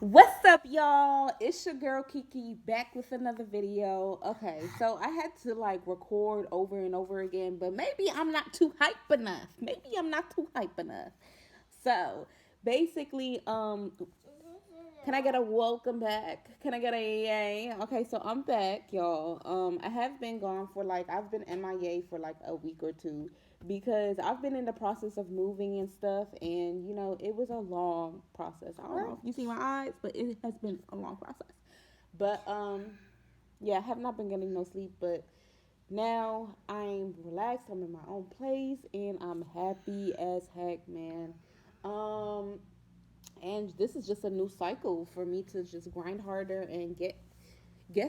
What's up, y'all? It's your girl Kiki back with another video. Okay, so I had to record over and over again, but maybe I'm not too hype enough. Maybe I'm not too hype enough. So basically, can I get a welcome back? Can I get a yay? Okay, so I'm back, y'all. I have been gone for I've been MIA for like a week or two because I've been in the process of moving and stuff, and it was a long process. I don't know if you see my eyes, but it has been a long process. But yeah, I have not been getting no sleep, but now I'm relaxed. I'm in my own place, and I'm happy as heck, man. Um, and this is just a new cycle for me to just grind harder and get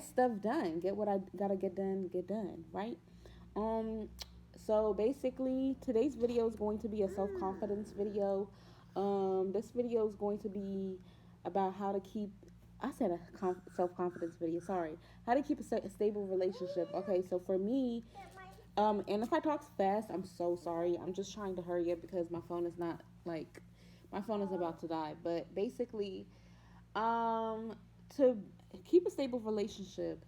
stuff done, get what I gotta get done, right? um so basically today's video is going to be a self-confidence video. This video is going to be about how to keep, I said a self-confidence video, sorry, how to keep a stable relationship. Okay, so for me, and if I talk fast, I'm so sorry. I'm just trying to hurry up because my phone is about to die. But basically, um, to keep a stable relationship,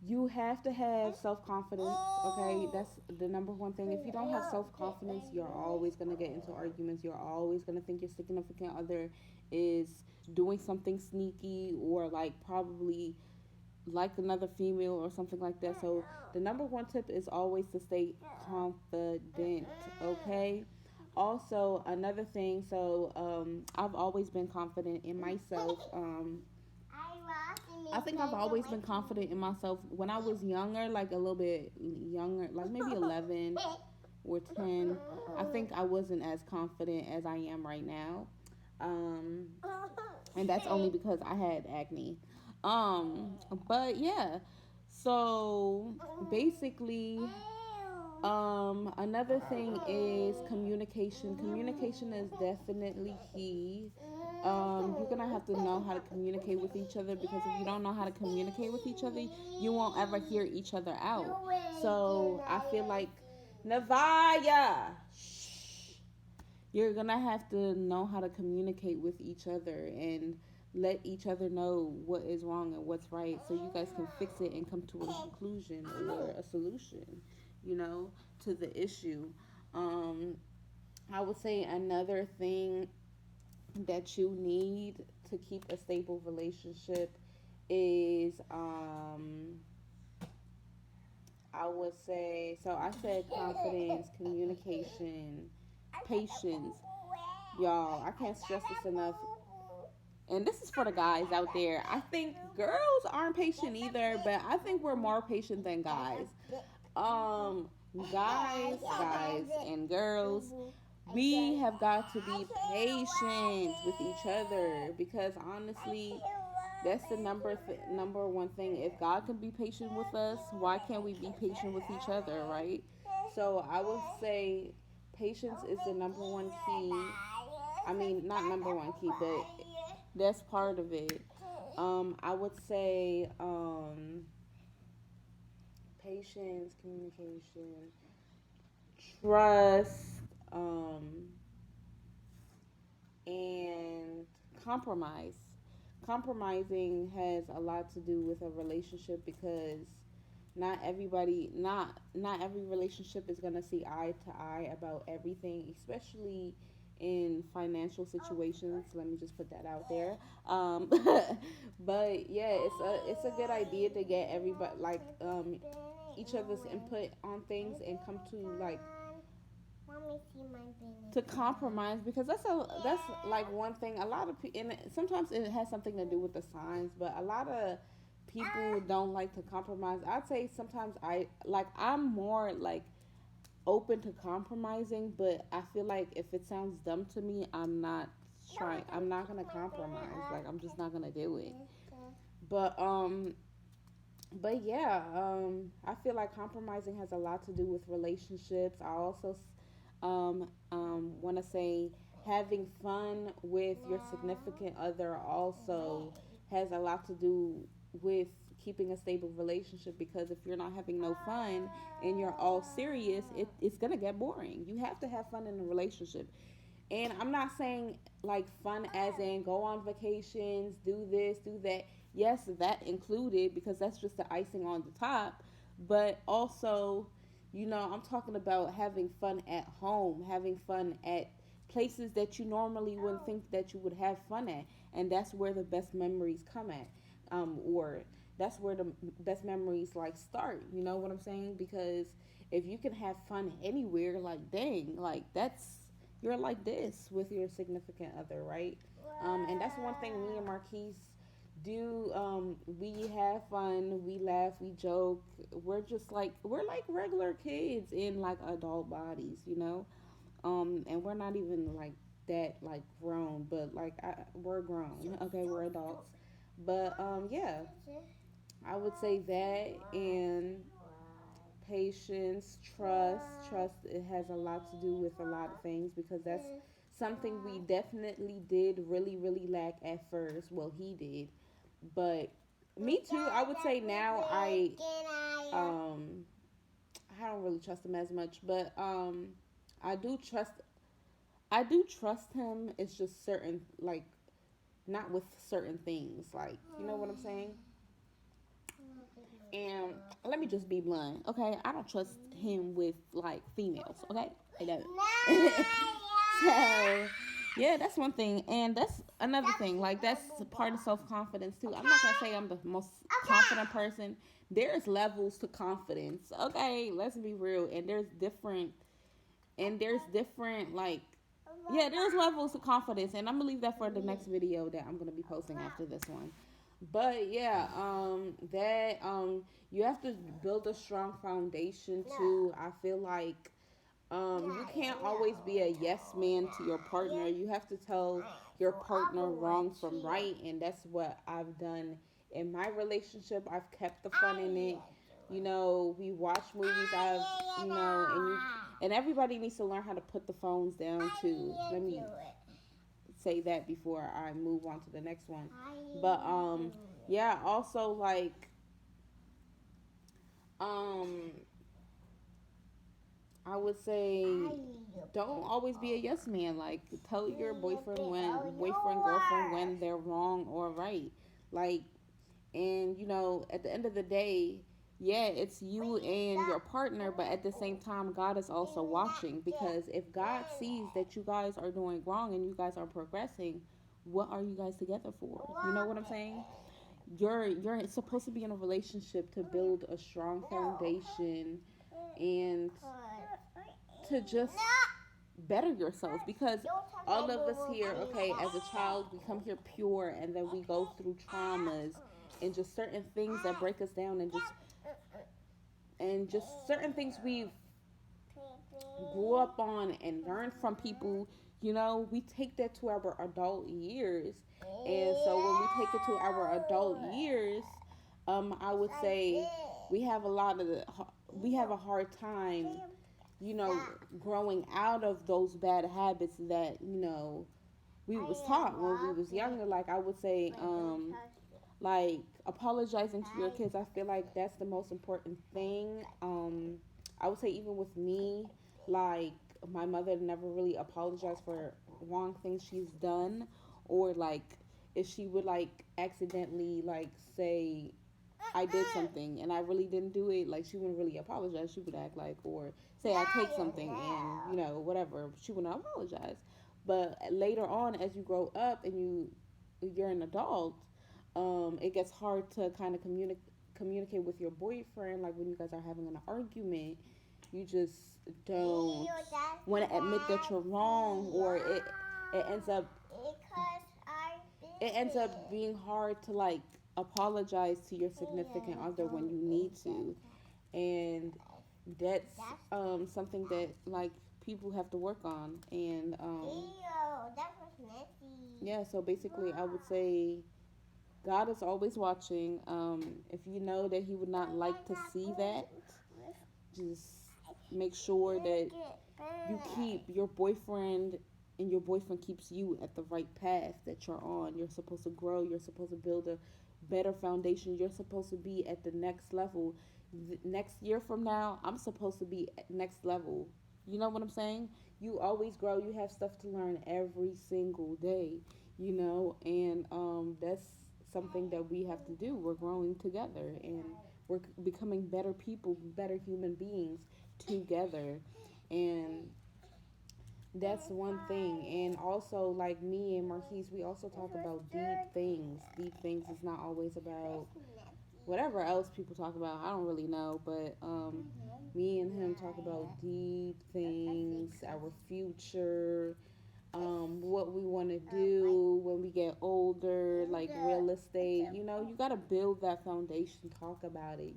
you have to have self confidence. Okay, that's the number one thing. If you don't have self confidence, you're always gonna get into arguments. You're always gonna think your significant other is doing something sneaky or probably like another female or something like that. So the number one tip is always to stay confident. Okay. Also, another thing. So I've always been confident in myself. I think I've always been confident in myself when I was younger, like a little bit younger, like maybe 11 or 10. I think I wasn't as confident as I am right now. Um, and that's only because I had acne. Um, but yeah, so basically, another thing is communication. Communication is definitely key. You're gonna have to know how to communicate with each other because if you don't know how to communicate with each other, you won't ever hear each other out. So I feel like Navaya, you're gonna have to know how to communicate with each other and let each other know what is wrong and what's right so you guys can fix it and come to a conclusion or a solution, you know, to the issue. um I would say another thing that you need to keep a stable relationship is I would say, so I said confidence, communication, patience. Y'all, I can't stress this enough. And this is for the guys out there. I think girls aren't patient either, but I think we're more patient than guys. Um, guys and girls, we have got to be patient with each other because honestly, that's the number one thing. If God can be patient with us, why can't we be patient with each other, right? So I would say patience is the number one key. I mean, not number one key, but that's part of it. I would say patience, communication, trust, um, and compromise. Compromising has a lot to do with a relationship because not every relationship is going to see eye to eye about everything, especially in financial situations. Let me just put that out there. um, but yeah, it's a good idea to get everybody each other's input on things and come to to compromise because that's like one thing a lot of people, and sometimes it has something to do with the signs, but a lot of people don't like to compromise. I'd say sometimes I'm more open to compromising, but I feel like if it sounds dumb to me, I'm not gonna compromise. Like I'm just not gonna do it. But yeah, I feel like compromising has a lot to do with relationships. I also want to say having fun with your significant other also has a lot to do with keeping a stable relationship because if you're not having no fun and you're all serious, it's gonna get boring. You have to have fun in a relationship. And I'm not saying like fun as in go on vacations, do this, do that. Yes, that included because that's just the icing on the top. But also, I'm talking about having fun at home, having fun at places that you normally wouldn't think that you would have fun at. And that's where the best memories come at. Or that's where the best memories like start. You know what I'm saying? Because if you can have fun anywhere, like dang, like you're like this with your significant other, right? And that's one thing me and Marquise do. We have fun, we laugh, we joke. We're like regular kids in like adult bodies, and we're not even like that like grown, but like we're grown. Okay, we're adults. But yeah, I would say that and patience, trust. It has a lot to do with a lot of things because that's something we definitely did really, really lack at first. Well, he did, but me too. I would say now um I don't really trust him as much, but I do trust I do trust him. It's just certain like not with certain things, like you know what I'm saying. And let me just be blunt, okay? I don't trust him with like females, okay? I don't. So, yeah, that's one thing, and that's another thing. Like that's part of self confidence too. I'm not gonna say I'm the most confident person. There's levels to confidence, okay? Let's be real, and there's different like yeah, there's levels to confidence, and I'm gonna leave that for the next video that I'm gonna be posting after this one. But yeah, that you have to build a strong foundation too. I feel like you can't always be a yes man to your partner. You have to tell your partner wrong from right, and that's what I've done in my relationship. I've kept the fun in it. We watch movies. And everybody needs to learn how to put the phones down too. Let me say that before I move on to the next one. But yeah, also like um I would say don't always be a yes man. Like tell your boyfriend, girlfriend when they're wrong or right. Like and at the end of the day, yeah, it's you and your partner, but at the same time God is also watching because if God sees that you guys are doing wrong and you guys are progressing, what are you guys together for? You know what I'm saying? You're supposed to be in a relationship to build a strong foundation and to just better yourself because all of us here, okay, as a child, we come here pure and then we go through traumas and just certain things that break us down and just certain things we grew up on and learned from people, we take that to our adult years. And so when we take it to our adult years, I would say we have a lot of we have a hard time, growing out of those bad habits that, we was taught when we was younger. Like I would say, like apologizing to your kids. I feel like that's the most important thing. I would say even with me, like my mother never really apologized for wrong things she's done, or like if she would like accidentally like say I did something and I really didn't do it, like she wouldn't really apologize. She would act like, or say I take something and whatever. She wouldn't apologize. But later on, as you grow up and you're an adult, it gets hard to kind of communicate with your boyfriend. Like when you guys are having an argument, you just don't want to admit that you're wrong, or it ends up it ends up being hard to like apologize to your significant other when you need to, and that's something that like people have to work on. And yeah, so basically I would say God is always watching. If you know that He would not like to see that, just make sure that you keep your boyfriend and your boyfriend keeps you at the right path that you're on. You're supposed to grow. You're supposed to build a better foundation. You're supposed to be at the next level. Next year from now, I'm supposed to be at next level. You know what I'm saying? you always grow. You have stuff to learn every single day, and that's something that we have to do. We're growing together, and we're becoming better people, better human beings together, and that's one thing. And also, like me and Marquise, we also talk about deep things. Deep things is not always about whatever else people talk about. I don't really know, but me and him talk about deep things, our future, what we want to do when we get older, like real estate. You got to build that foundation, talk about it,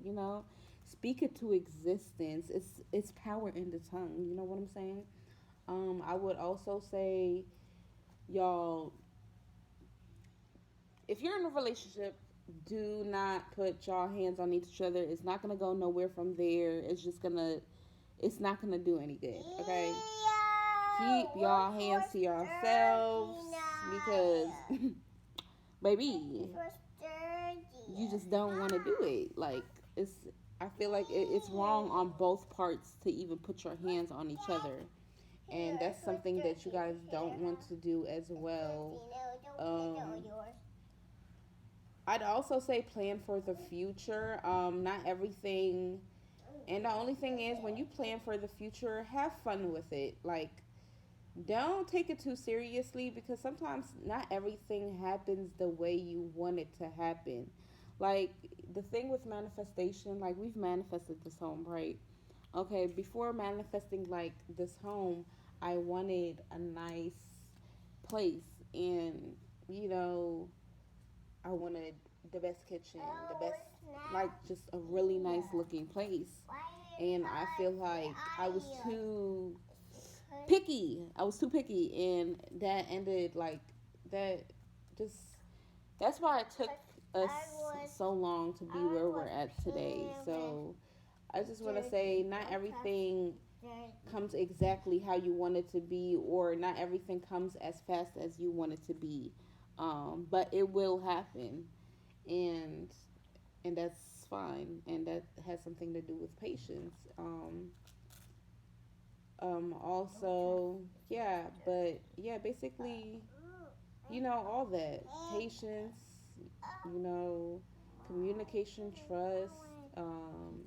speak it to existence. It's power in the tongue. You know what I'm saying? I would also say, y'all, if you're in a relationship, do not put y'all hands on each other. It's not gonna go nowhere from there. It's not gonna do any good. Okay, keep y'all hands to yourselves because, baby, you just don't want to do it. Like it's, I feel like it's wrong on both parts to even put your hands on each other, and that's something that you guys don't want to do as well. I'd also say plan for the future. Not everything, and the only thing is when you plan for the future, have fun with it. Like, don't take it too seriously because sometimes not everything happens the way you want it to happen. Like the thing with manifestation, like we've manifested this home, right? Okay, before manifesting like this home, I wanted a nice place, and you know I wanted the best kitchen, the best, like just a really nice looking place. And I feel like I was too picky. I was too picky, and that ended like that. Just that's why it took us so long to be where we're at today. So I just want to say, not everything comes exactly how you want it to be, or not everything comes as fast as you want it to be. But it will happen, and that's fine, and that has something to do with patience. Also, yeah, but yeah, basically, all that patience, you know, communication, trust, um,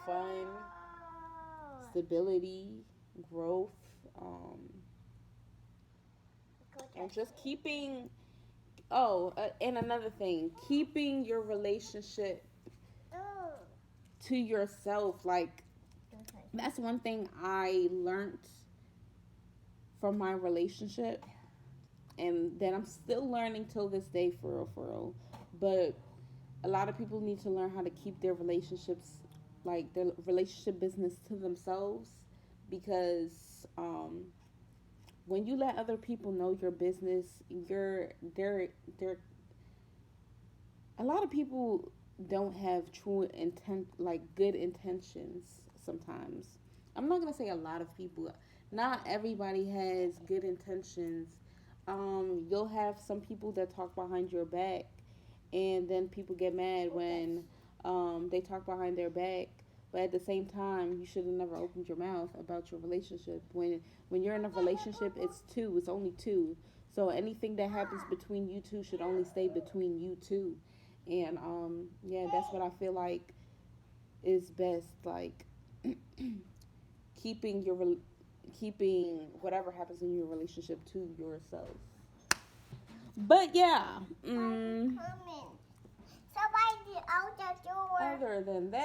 fun, stability, growth, um, and just keeping. Oh, and another thing, keeping your relationship to yourself. Like, that's one thing I learned from my relationship, and that I'm still learning till this day, for real, for real. But a lot of people need to learn how to keep their relationships, like their relationship business, to themselves, because when you let other people know your business, they're a lot of people don't have true intent, like good intentions sometimes. I'm not going to say a lot of people. Not everybody has good intentions. You'll have some people that talk behind your back, and then people get mad when they talk behind their back. But at the same time, you should have never opened your mouth about your relationship. When you're in a relationship, it's two. It's only two. So anything that happens between you two should only stay between you two. And yeah, that's what I feel like is best. Like keeping keeping whatever happens in your relationship to yourself. But yeah, other than that,